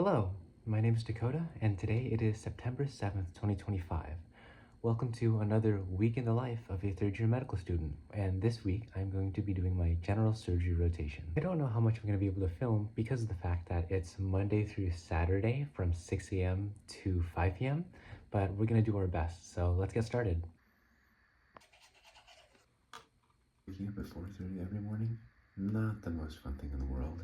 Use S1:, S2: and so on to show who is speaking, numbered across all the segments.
S1: Hello, my name is Dakota, and today it is September 7th, 2025. Welcome to another week in the life of a third year medical student, and this week I'm going to be doing my general surgery rotation. I don't know how much I'm going to be able to film because of the fact that it's Monday through Saturday from 6 a.m. to 5 p.m., but we're going to do our best, so let's get started. Waking up at 4:30 every morning? Not the most fun thing in the world.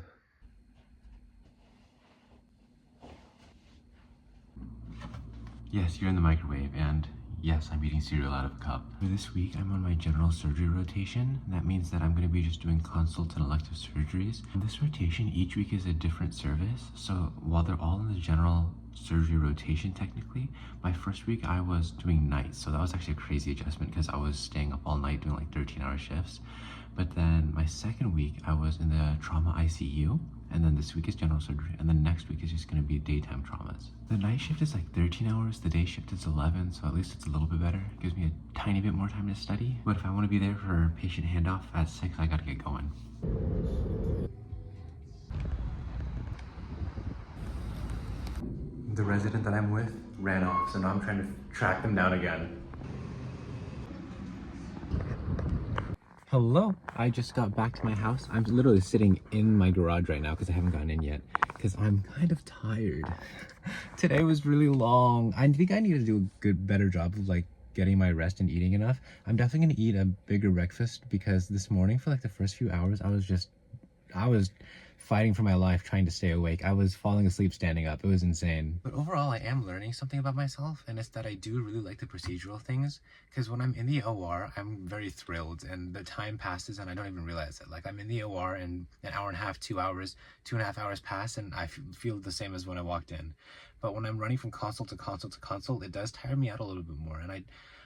S1: Yes, you're in the microwave, and yes, I'm eating cereal out of a cup. For this week, I'm on my general surgery rotation. That means that I'm going to be just doing consults and elective surgeries. In this rotation, each week is a different service. So while they're all in the general surgery rotation technically, my first week I was doing nights. So that was actually a crazy adjustment because I was staying up all night doing like 13-hour shifts. But then my second week, I was in the trauma ICU. And then this week is general surgery, and then next week is just going to be daytime traumas. The night shift is like 13 hours, the day shift is 11, so at least it's a little bit better. It gives me a tiny bit more time to study. But if I want to be there for patient handoff at 6, I gotta get going. The resident that I'm with ran off, so now I'm trying to track them down again. Hello, I just got back to my house. I'm literally sitting in my garage right now because I haven't gotten in yet because I'm kind of tired. Today was really long. I think I need to do a better job of like getting my rest and eating enough. I'm definitely gonna eat a bigger breakfast because this morning for like the first few hours I was fighting for my life trying to stay awake. I was falling asleep standing up. It was insane. But overall, I am learning something about myself, and it's that I do really like the procedural things, because when I'm in the OR, I'm very thrilled, and the time passes and I don't even realize it. Like, I'm in the OR and an hour and a half, 2 hours, 2.5 hours pass, and I feel the same as when I walked in. But when I'm running from consult to consult to consult, it does tire me out a little bit more, and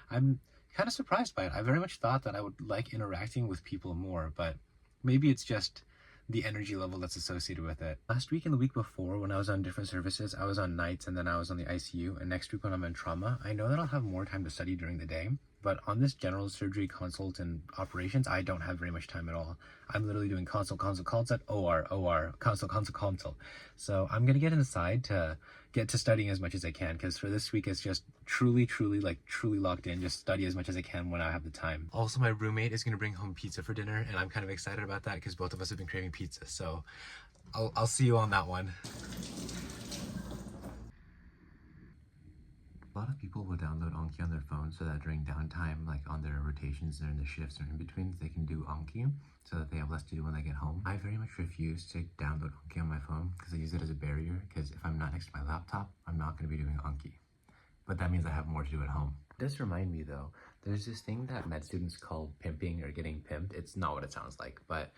S1: I'm kind of surprised by it. I very much thought that I would like interacting with people more, but maybe it's just the energy level that's associated with it. Last week and the week before, when I was on different services, I was on nights and then I was on the ICU, and next week when I'm in trauma, I know that I'll have more time to study during the day, but on this general surgery consult and operations, I don't have very much time at all. I'm literally doing consult at OR, consult. So I'm gonna get inside to get to studying as much as I can, because for this week it's just truly locked in, just study as much as I can when I have the time. Also, my roommate is gonna bring home pizza for dinner, and I'm kind of excited about that because both of us have been craving pizza, so I'll see you on that one. A lot of people will download Anki on their phone so that during downtime, like on their rotations or in their shifts or in betweens, they can do Anki so that they have less to do when they get home. I very much refuse to download Anki on my phone because I use it as a barrier, because if I'm not next to my laptop, I'm not going to be doing Anki. But that means I have more to do at home. It does remind me though, there's this thing that med students call pimping or getting pimped. It's not what it sounds like, but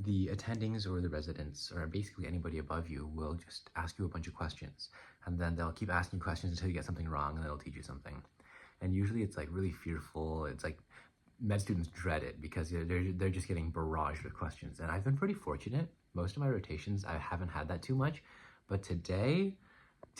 S1: the attendings or the residents or basically anybody above you will just ask you a bunch of questions, and then they'll keep asking questions until you get something wrong, and they'll teach you something. And usually it's like really fearful. It's like med students dread it because they're just getting barraged with questions. And I've been pretty fortunate. Most of my rotations I haven't had that too much, but today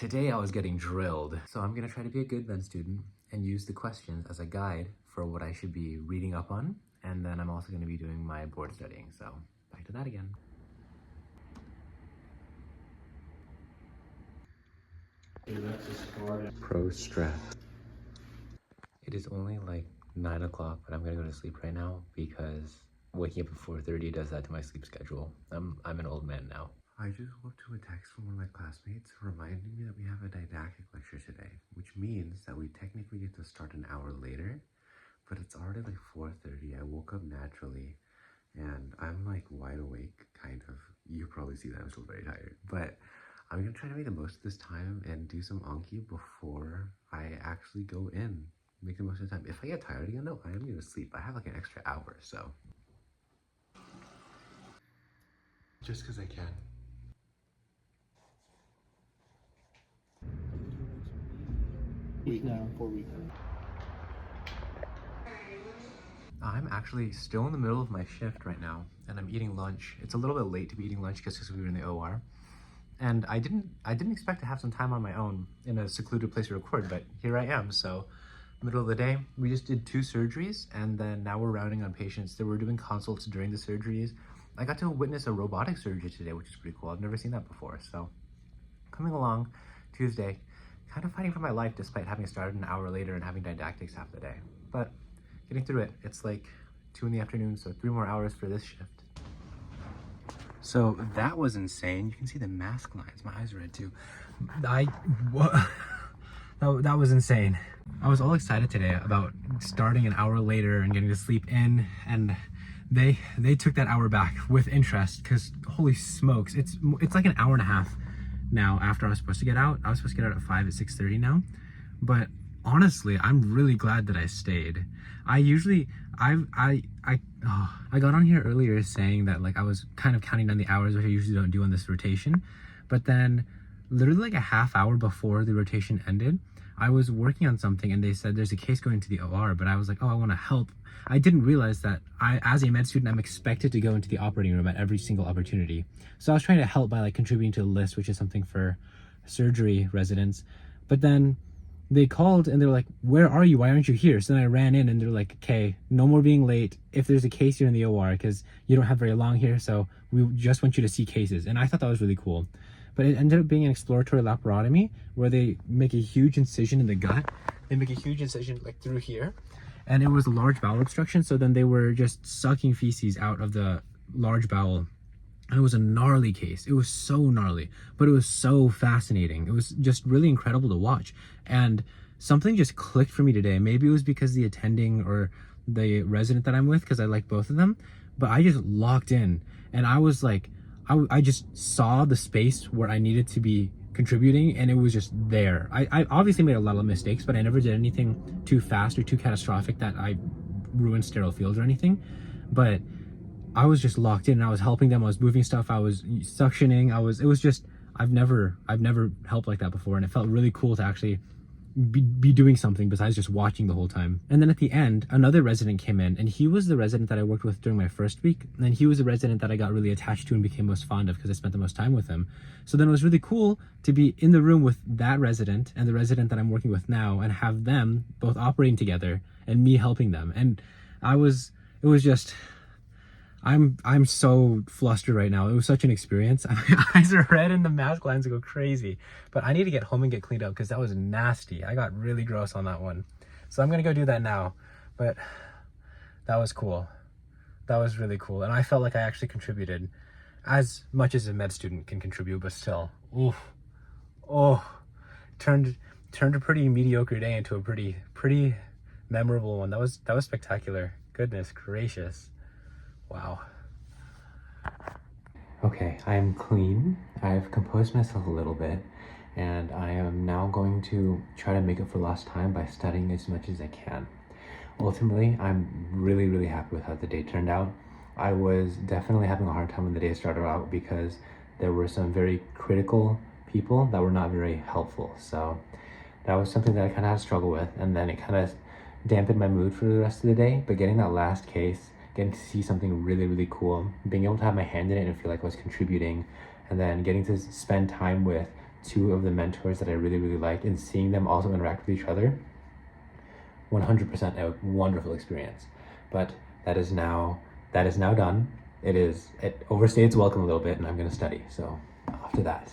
S1: I was getting drilled. So I'm gonna try to be a good med student and use the questions as a guide for what I should be reading up on, and then I'm also going to be doing my board studying, so back to that again. Pro strap. It is only like 9 o'clock, but I'm gonna go to sleep right now because waking up at 4:30 does that to my sleep schedule. I'm an old man now. I just woke to a text from one of my classmates reminding me that we have a didactic lecture today, which means that we technically get to start an hour later, but it's already like 4:30. I woke up naturally and I'm like wide awake, kind of. You probably see that I'm still very tired, but I'm gonna try to make the most of this time and do some Anki before I actually go in. Make the most of the time. If I get tired again though, I am gonna sleep. I have like an extra hour, so. Just because I can.
S2: Week now, 4 weeks.
S1: I'm actually still in the middle of my shift right now, and I'm eating lunch. It's a little bit late to be eating lunch just because we were in the OR. And I didn't expect to have some time on my own in a secluded place to record, but here I am. So middle of the day, we just did 2 surgeries, and then now we're rounding on patients that were doing consults during the surgeries. I got to witness a robotic surgery today, which is pretty cool. I've never seen that before, so coming along Tuesday, kind of fighting for my life despite having started an hour later and having didactics half the day. But getting through it. It's like 2 in the afternoon, so 3 more hours for this shift. So that was insane. You can see the mask lines. My eyes are red too. That was insane. I was all excited today about starting an hour later and getting to sleep in, and they took that hour back with interest because holy smokes, it's like an hour and a half now after I was supposed to get out. I was supposed to get out at 5 at 6:30 now, but honestly, I'm really glad that I stayed. I got on here earlier saying that like I was kind of counting down the hours, which I usually don't do on this rotation, but then literally like a half hour before the rotation ended, I was working on something and they said there's a case going to the OR, but I was like, oh, I want to help. I didn't realize that as a med student, I'm expected to go into the operating room at every single opportunity. So I was trying to help by like contributing to the list, which is something for surgery residents. But then they called and they're like, where are you? Why aren't you here? So then I ran in and they're like, okay, no more being late. If there's a case, you're in the OR because you don't have very long here. So we just want you to see cases. And I thought that was really cool. But it ended up being an exploratory laparotomy where they make a huge incision in the gut. They make a huge incision like through here. And it was a large bowel obstruction. So then they were just sucking feces out of the large bowel. And it was a gnarly case. It was so gnarly, but it was so fascinating. It was just really incredible to watch. And something just clicked for me today. Maybe it was because the attending or the resident that I'm with, because I like both of them, but I just locked in and I was like, I just saw the space where I needed to be contributing and it was just there. I obviously made a lot of mistakes, but I never did anything too fast or too catastrophic that I ruined sterile fields or anything. But I was just locked in and I was helping them. I was moving stuff. I was suctioning. It was just, I've never helped like that before. And it felt really cool to actually be doing something besides just watching the whole time. And then at the end, another resident came in and he was the resident that I worked with during my first week. And he was the resident that I got really attached to and became most fond of because I spent the most time with him. So then it was really cool to be in the room with that resident and the resident that I'm working with now and have them both operating together and me helping them. And I'm so flustered right now. It was such an experience. My eyes are red and the mask lines go crazy. But I need to get home and get cleaned up because that was nasty. I got really gross on that one. So I'm gonna go do that now. But that was cool. That was really cool. And I felt like I actually contributed as much as a med student can contribute, but still, oof. Oh, turned a pretty mediocre day into a pretty memorable one. That was spectacular. Goodness gracious. Wow. Okay, I am clean. I've composed myself a little bit, and I am now going to try to make up for lost time by studying as much as I can. Ultimately, I'm really, really happy with how the day turned out. I was definitely having a hard time when the day started out because there were some very critical people that were not very helpful. So that was something that I kind of had to struggle with, and then it kind of dampened my mood for the rest of the day. But getting that last case, getting to see something really, really cool, being able to have my hand in it and feel like I was contributing, and then getting to spend time with 2 of the mentors that I really, really liked and seeing them also interact with each other, 100% a wonderful experience. But that is now done. It overstayed its welcome a little bit and I'm gonna study, so off to that.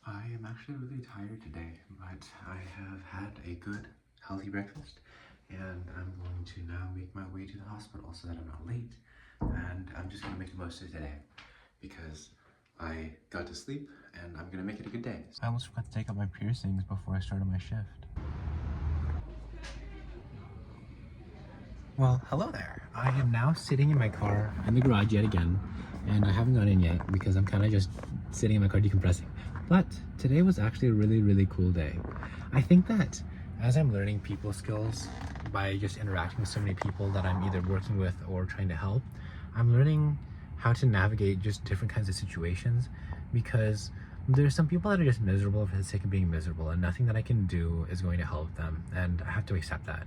S1: I am actually really tired today, but I have had a good, healthy breakfast, and I'm going to now make my way to the hospital so that I'm not late, and I'm just going to make the most of today, because I got to sleep, and I'm going to make it a good day. I almost forgot to take out my piercings before I started my shift. Well, hello there. I am now sitting in my car in the garage yet again, and I haven't gone in yet because I'm kind of just sitting in my car decompressing. But today was actually a really, really cool day. I think that as I'm learning people skills by just interacting with so many people that I'm either working with or trying to help, I'm learning how to navigate just different kinds of situations, because there's some people that are just miserable for the sake of being miserable and nothing that I can do is going to help them, and I have to accept that.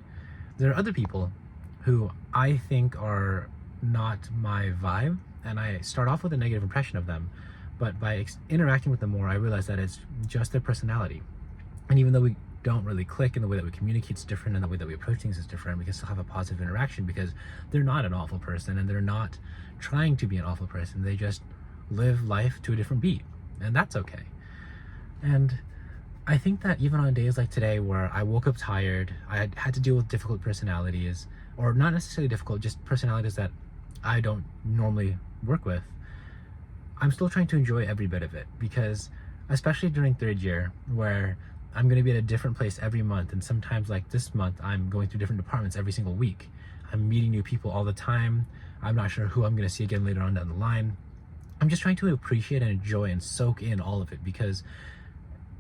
S1: There are other people who I think are not my vibe, and I start off with a negative impression of them, but by interacting with them more, I realize that it's just their personality. And even though we don't really click, and the way that we communicate is different, and the way that we approach things is different, we can still have a positive interaction because they're not an awful person and they're not trying to be an awful person. They just live life to a different beat, and that's okay. And I think that even on days like today where I woke up tired, I had to deal with difficult personalities, or not necessarily difficult, just personalities that I don't normally work with, I'm still trying to enjoy every bit of it, because especially during third year where I'm going to be at a different place every month, and sometimes like this month I'm going through different departments every single week. I'm meeting new people all the time. I'm not sure who I'm going to see again later on down the line. I'm just trying to appreciate and enjoy and soak in all of it, because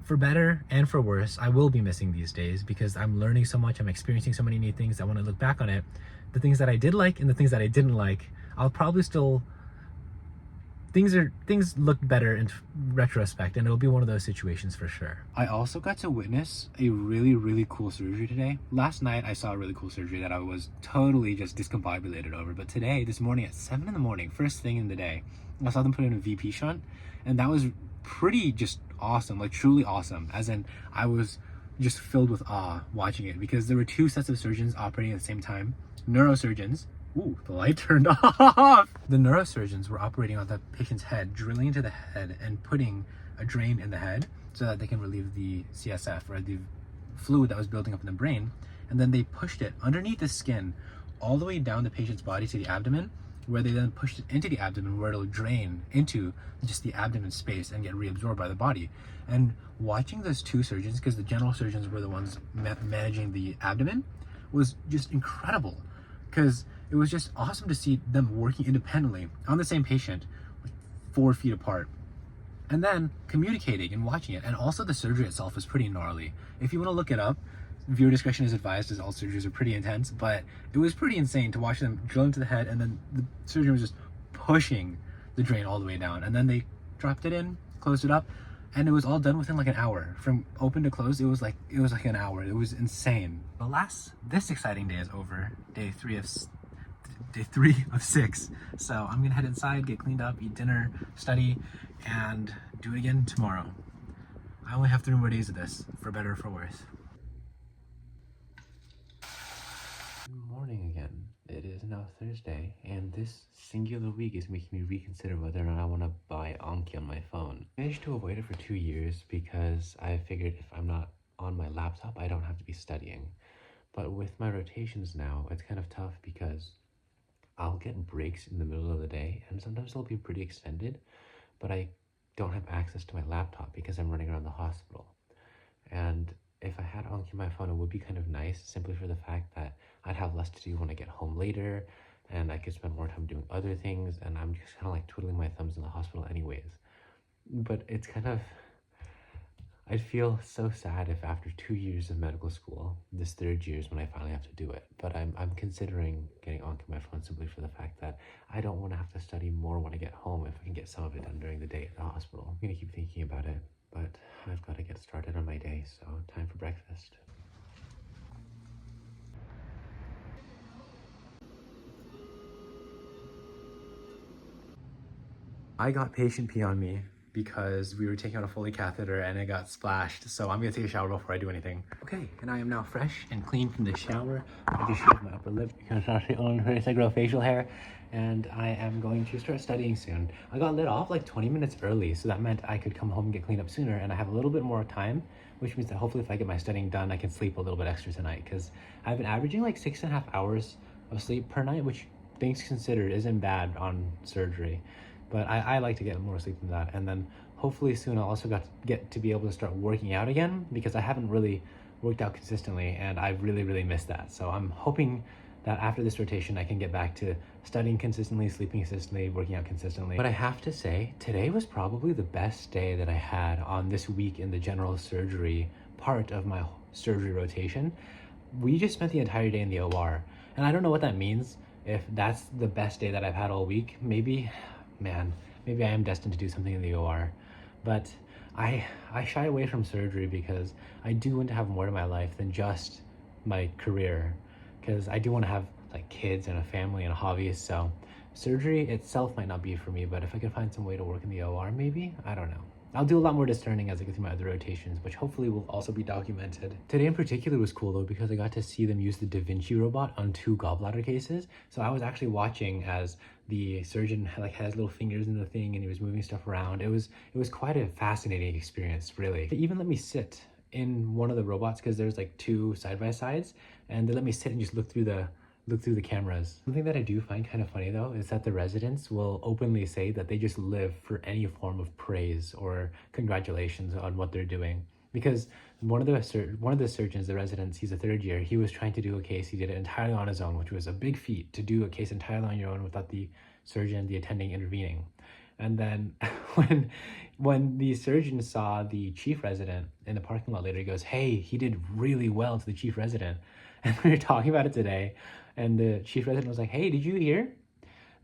S1: for better and for worse, I will be missing these days because I'm learning so much. I'm experiencing so many new things that when I look back on it, the things that I did like and the things that I didn't like, I'll probably still, things look better in retrospect, and it'll be one of those situations for sure. I also got to witness a really, really cool surgery today. Last night I saw a really cool surgery that I was totally just discombobulated over, but today, this morning at 7 in the morning, first thing in the day, I saw them put in a VP shunt, and that was pretty just awesome, like truly awesome, as in I was just filled with awe watching it, because there were two sets of surgeons operating at the same time. Neurosurgeons, ooh, the light turned off. The neurosurgeons were operating on the patient's head, drilling into the head and putting a drain in the head so that they can relieve the CSF, or the fluid that was building up in the brain, and then they pushed it underneath the skin all the way down the patient's body to the abdomen, where they then pushed it into the abdomen, where it'll drain into just the abdomen space and get reabsorbed by the body. And watching those two surgeons, because the general surgeons were the ones managing the abdomen, was just incredible, because it was just awesome to see them working independently on the same patient, like 4 feet apart, and then communicating and watching it. And also the surgery itself was pretty gnarly. If you want to look it up, viewer discretion is advised, as all surgeries are pretty intense, but it was pretty insane to watch them drill into the head, and then the surgeon was just pushing the drain all the way down, and then they dropped it in, closed it up, and it was all done within like an hour. From open to close, it was like an hour. It was insane. This exciting day is over. Day three of 6. So I'm gonna head inside, get cleaned up, eat dinner, study, and do it again tomorrow. I only have 3 more days of this, for better or for worse. Good morning again. It is now Thursday, and this singular week is making me reconsider whether or not I want to buy Anki on my phone. I managed to avoid it for 2 years because I figured if I'm not on my laptop, I don't have to be studying. But with my rotations now, it's kind of tough because I'll get breaks in the middle of the day, and sometimes they'll be pretty extended, but I don't have access to my laptop because I'm running around the hospital. And if I had Anki on my phone, it would be kind of nice, simply for the fact that I'd have less to do when I get home later, and I could spend more time doing other things, and I'm just kind of like twiddling my thumbs in the hospital anyways. But it's kind of, I'd feel so sad if after 2 years of medical school, this 3rd year is when I finally have to do it. But I'm considering getting Anki on my phone simply for the fact that I don't want to have to study more when I get home if I can get some of it done during the day at the hospital. I'm gonna keep thinking about it, but I've got to get started on my day, so time for breakfast. I got patient pee on me because we were taking out a Foley catheter and it got splashed, so I'm gonna take a shower before I do anything. Okay, and I am now fresh and clean from the shower. I just shaved my upper lip because I own I grow facial hair, and I am going to start studying soon. I got lit off like 20 minutes early, so that meant I could come home and get cleaned up sooner, and I have a little bit more time, which means that hopefully if I get my studying done, I can sleep a little bit extra tonight, because I've been averaging like 6.5 hours of sleep per night, which things considered isn't bad on surgery. But I like to get more sleep than that. And then hopefully soon I'll also get to be able to start working out again, because I haven't really worked out consistently, and I really missed that. So I'm hoping that after this rotation, I can get back to studying consistently, sleeping consistently, working out consistently. But I have to say, today was probably the best day that I had on this week in the general surgery part of my surgery rotation. We just spent the entire day in the OR, and I don't know what that means. If that's the best day that I've had all week, maybe I am destined to do something in the OR. But I shy away from surgery because I do want to have more to my life than just my career, because I do want to have like kids and a family and a hobby. So surgery itself might not be for me, but if I could find some way to work in the OR, maybe, I don't know. I'll do a lot more discerning as I go through my other rotations, which hopefully will also be documented. Today in particular was cool though, because I got to see them use the Da Vinci robot on 2 gallbladder cases. So I was actually watching as the surgeon had his little fingers in the thing and he was moving stuff around. It was quite a fascinating experience, really. They even let me sit in one of the robots because there's like 2 side by sides, and they let me sit and just look through the cameras. Something that I do find kind of funny though is that the residents will openly say that they just live for any form of praise or congratulations on what they're doing. Because one of the surgeons, the residents, he's a 3rd year, he was trying to do a case, he did it entirely on his own, which was a big feat to do a case entirely on your own without the surgeon, the attending intervening. And then when the surgeon saw the chief resident in the parking lot later, he goes, "Hey, he did really well to the chief resident." And we were talking about it today, and the chief resident was like, "Hey, did you hear?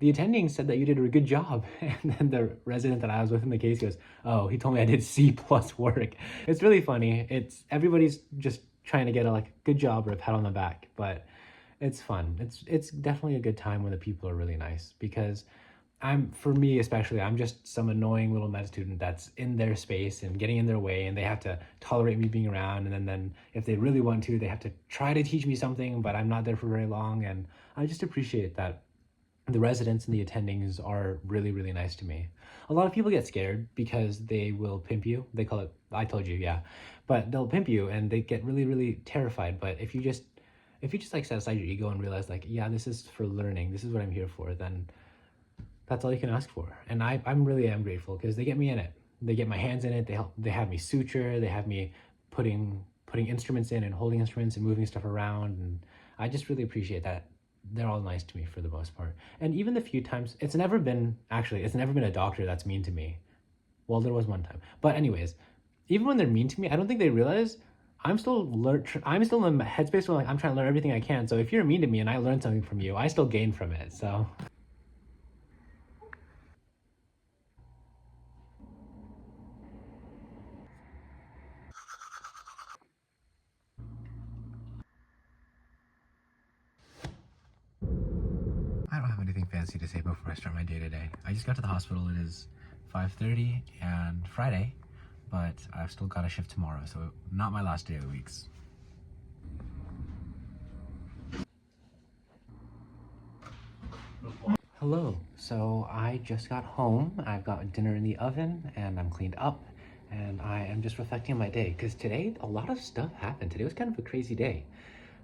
S1: The attending said that you did a good job." And then the resident that I was with in the case goes, "Oh, he told me I did C+ work." It's really funny. Everybody's just trying to get a good job or a pat on the back, but it's fun. It's definitely a good time when the people are really nice, because for me especially, I'm just some annoying little med student that's in their space and getting in their way, and they have to tolerate me being around, and then if they really want to, they have to try to teach me something, but I'm not there for very long. And I just appreciate that the residents and the attendings are really, really nice to me. A lot of people get scared because they will pimp you. They call it, I told you, yeah. But they'll pimp you and they get really, really terrified. But if you just set aside your ego and realize yeah, this is for learning, this is what I'm here for, then that's all you can ask for. And I'm really am grateful because they get me in it. They get my hands in it. They have me suture. They have me putting instruments in and holding instruments and moving stuff around. And I just really appreciate that. They're all nice to me for the most part. And even the few times, it's never been a doctor that's mean to me. Well, there was one time. But anyways, even when they're mean to me, I don't think they realize I'm still in the headspace where I'm trying to learn everything I can. So if you're mean to me and I learn something from you, I still gain from it. So I don't have anything fancy to say before I start my day today. I just got to the hospital. It is 5:30 and Friday, but I've still got a shift tomorrow, so not my last day of the weeks. Hello. So I just got home. I've got dinner in the oven and I'm cleaned up, and I am just reflecting on my day because today a lot of stuff happened. Today was kind of a crazy day.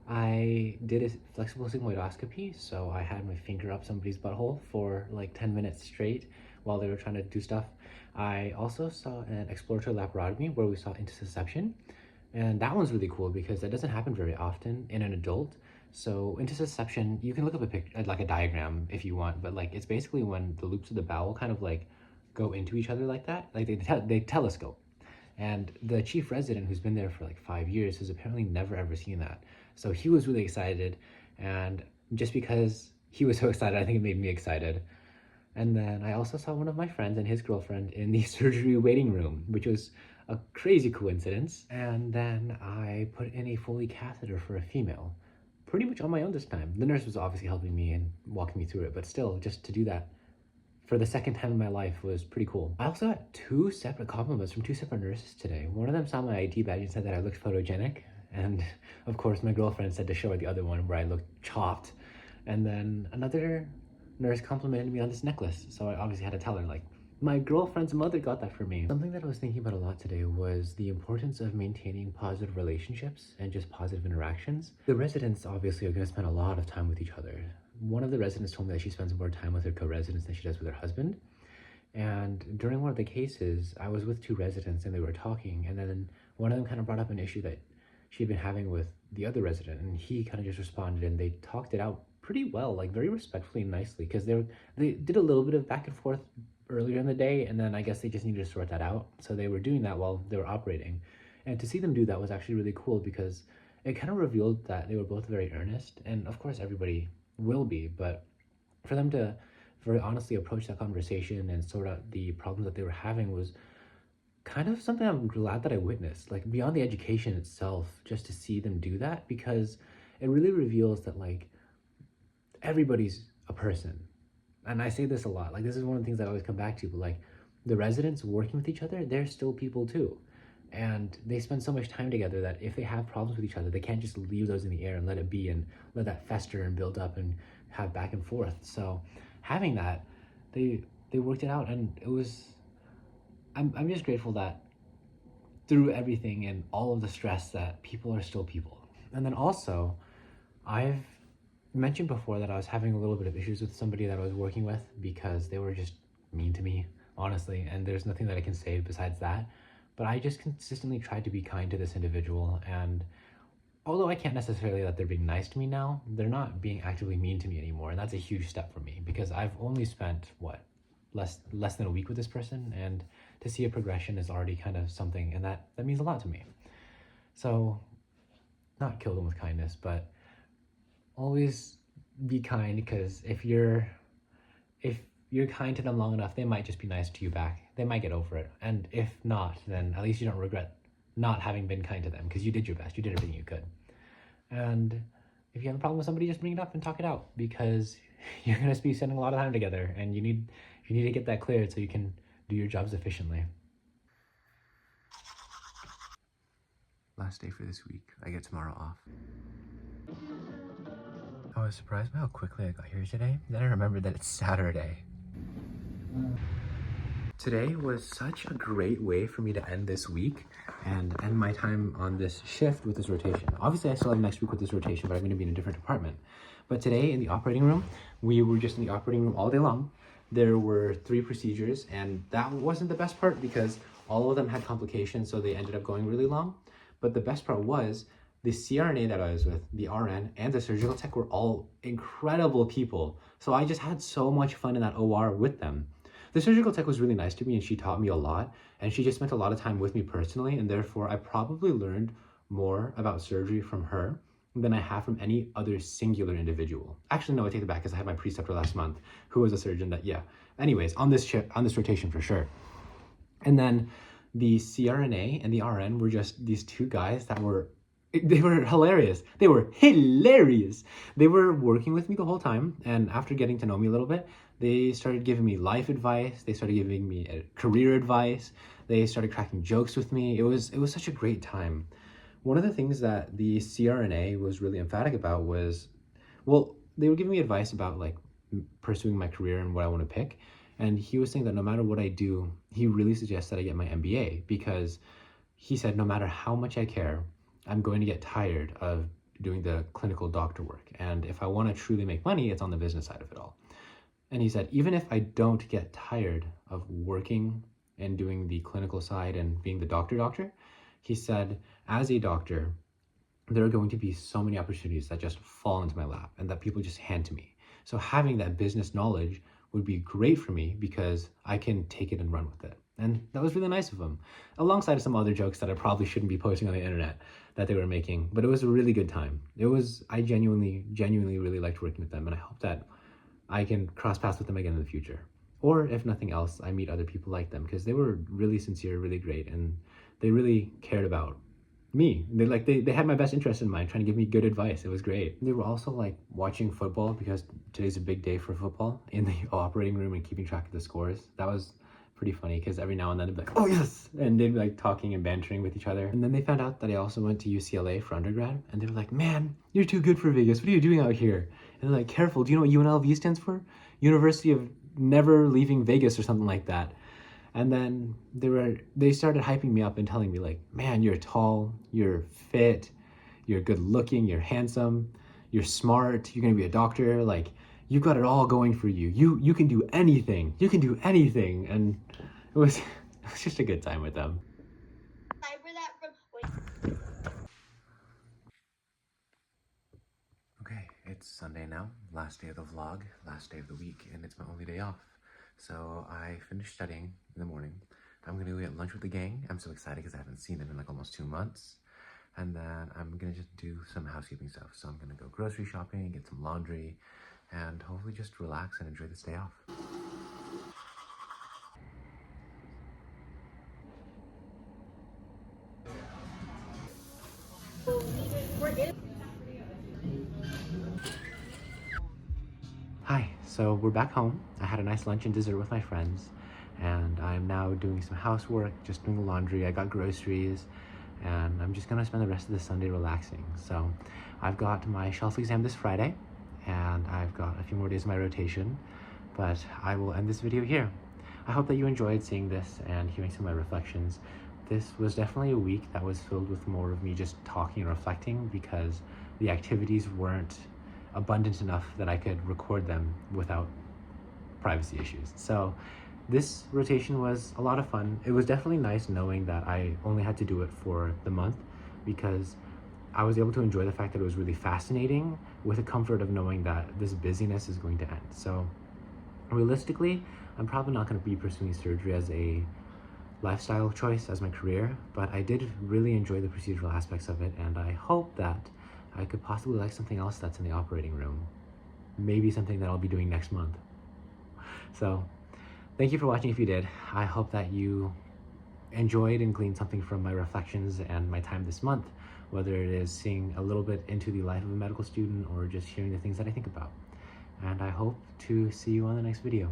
S1: I did a flexible sigmoidoscopy, so I had my finger up somebody's butthole for 10 minutes straight while they were trying to do stuff. I also saw an exploratory laparotomy where we saw intussusception, and that one's really cool because that doesn't happen very often in an adult. So intussusception, you can look up a picture, like a diagram if you want, but it's basically when the loops of the bowel kind of go into each other like that, they telescope. And the chief resident, who's been there for 5 years, has apparently never ever seen that. So he was really excited, and just because he was so excited, I think it made me excited. And then I also saw one of my friends and his girlfriend in the surgery waiting room, which was a crazy coincidence. And then I put in a Foley catheter for a female, pretty much on my own this time. The nurse was obviously helping me and walking me through it, but still, just to do that for the second time in my life was pretty cool. I also got 2 separate compliments from 2 separate nurses today. One of them saw my ID badge and said that I looked photogenic. And of course, my girlfriend said to show her the other one where I looked chopped. And then another nurse complimented me on this necklace. So I obviously had to tell her, my girlfriend's mother got that for me. Something that I was thinking about a lot today was the importance of maintaining positive relationships and just positive interactions. The residents obviously are going to spend a lot of time with each other. One of the residents told me that she spends more time with her co-residents than she does with her husband. And during one of the cases, I was with 2 residents and they were talking, and then one of them kind of brought up an issue that she had been having with the other resident, and he kind of just responded, and they talked it out pretty well, very respectfully and nicely, because they did a little bit of back and forth earlier in the day, and then I guess they just needed to sort that out. So they were doing that while they were operating. And to see them do that was actually really cool because it kind of revealed that they were both very earnest. And of course, everybody will be, but for them to very honestly approach that conversation and sort out the problems that they were having was kind of something I'm glad that I witnessed. Beyond the education itself, just to see them do that, because it really reveals that everybody's a person. And I say this a lot, this is one of the things that I always come back to, but the residents working with each other, they're still people too. And they spend so much time together that if they have problems with each other, they can't just leave those in the air and let it be and let that fester and build up and have back and forth. So having that, they worked it out, and it was, I'm just grateful that through everything and all of the stress, that people are still people. And then also, I've mentioned before that I was having a little bit of issues with somebody that I was working with because they were just mean to me, honestly, and there's nothing that I can say besides that. But I just consistently tried to be kind to this individual, and although I can't necessarily that they're being nice to me now, they're not being actively mean to me anymore, and that's a huge step for me because I've only spent less than a week with this person, and to see a progression is already kind of something, and that means a lot to me. So, not kill them with kindness, but always be kind, because if you're kind to them long enough, they might just be nice to you back. They might get over it, and if not, then at least you don't regret not having been kind to them because you did your best. You did everything you could. And if you have a problem with somebody, just bring it up and talk it out, because you're going to be spending a lot of time together, and you need to get that cleared so you can do your jobs efficiently. Last day for this week. I get tomorrow off. I was surprised by how quickly I got here today. Then I remembered that it's Saturday. Today was such a great way for me to end this week and end my time on this shift with this rotation. Obviously, I still have next week with this rotation, but I'm going to be in a different department. But today in the operating room, we were just in the operating room all day long. There were 3 procedures, and that wasn't the best part because all of them had complications, so they ended up going really long. But the best part was the CRNA that I was with, the RN, and the surgical tech were all incredible people. So I just had so much fun in that OR with them. The surgical tech was really nice to me, and she taught me a lot, and she just spent a lot of time with me personally, and therefore I probably learned more about surgery from her than I have from any other singular individual. Actually, no, I take it back, because I had my preceptor last month who was a surgeon that, yeah. Anyways, on this rotation for sure. And then the CRNA and the RN were just these 2 guys that were hilarious. They were hilarious. They were working with me the whole time, and after getting to know me a little bit, they started giving me life advice. They started giving me career advice. They started cracking jokes with me. It was such a great time. One of the things that the CRNA was really emphatic about was, well, they were giving me advice about like pursuing my career and what I want to pick. And he was saying that no matter what I do, he really suggests that I get my MBA, because he said no matter how much I care, I'm going to get tired of doing the clinical doctor work. And if I want to truly make money, it's on the business side of it all. And he said, even if I don't get tired of working and doing the clinical side and being the doctor, he said, as a doctor, there are going to be so many opportunities that just fall into my lap and that people just hand to me. So having that business knowledge would be great for me because I can take it and run with it. And that was really nice of him, alongside some other jokes that I probably shouldn't be posting on the internet that they were making. But it was a really good time. I genuinely really liked working with them, and I hope that I can cross paths with them again in the future. Or if nothing else, I meet other people like them, because they were really sincere, really great, and they really cared about me. They had my best interest in mind, trying to give me good advice. It was great. They were also like watching football, because today's a big day for football, in the operating room and keeping track of the scores. That was pretty funny, because every now and then they'd be like, oh yes, and they'd be like talking and bantering with each other. And then they found out that I also went to UCLA for undergrad, and they were like, man, you're too good for Vegas. What are you doing out here? And they're like, careful, do you know what UNLV stands for? University of Never Leaving Vegas, or something like that. And then they started hyping me up and telling me like, man, you're tall, you're fit, you're good looking, you're handsome, you're smart, you're gonna be a doctor, like you've got it all going for you. You can do anything. You can do anything. And it was just a good time with them. Okay, it's Sunday now, last day of the vlog, last day of the week, and it's my only day off. So I finished studying in the morning. I'm gonna go get lunch with the gang. I'm so excited because I haven't seen them in like almost 2 months. And then I'm gonna just do some housekeeping stuff. So I'm gonna go grocery shopping, get some laundry, and hopefully just relax and enjoy this day off. Hi, so we're back home. I had a nice lunch and dessert with my friends, and I'm now doing some housework, just doing laundry. I got groceries, and I'm just gonna spend the rest of the Sunday relaxing. So I've got my shelf exam this Friday, and I've got a few more days of my rotation, but I will end this video here. I hope that you enjoyed seeing this and hearing some of my reflections. This was definitely a week that was filled with more of me just talking and reflecting, because the activities weren't abundant enough that I could record them without privacy issues. So this rotation was a lot of fun. It was definitely nice knowing that I only had to do it for the month, because I was able to enjoy the fact that it was really fascinating, with the comfort of knowing that this busyness is going to end. So realistically, I'm probably not going to be pursuing surgery as a lifestyle choice, as my career, but I did really enjoy the procedural aspects of it, and I hope that I could possibly like something else that's in the operating room. Maybe something that I'll be doing next month. So thank you for watching if you did. I hope that you enjoyed and gleaned something from my reflections and my time this month, whether it is seeing a little bit into the life of a medical student or just hearing the things that I think about. And I hope to see you on the next video.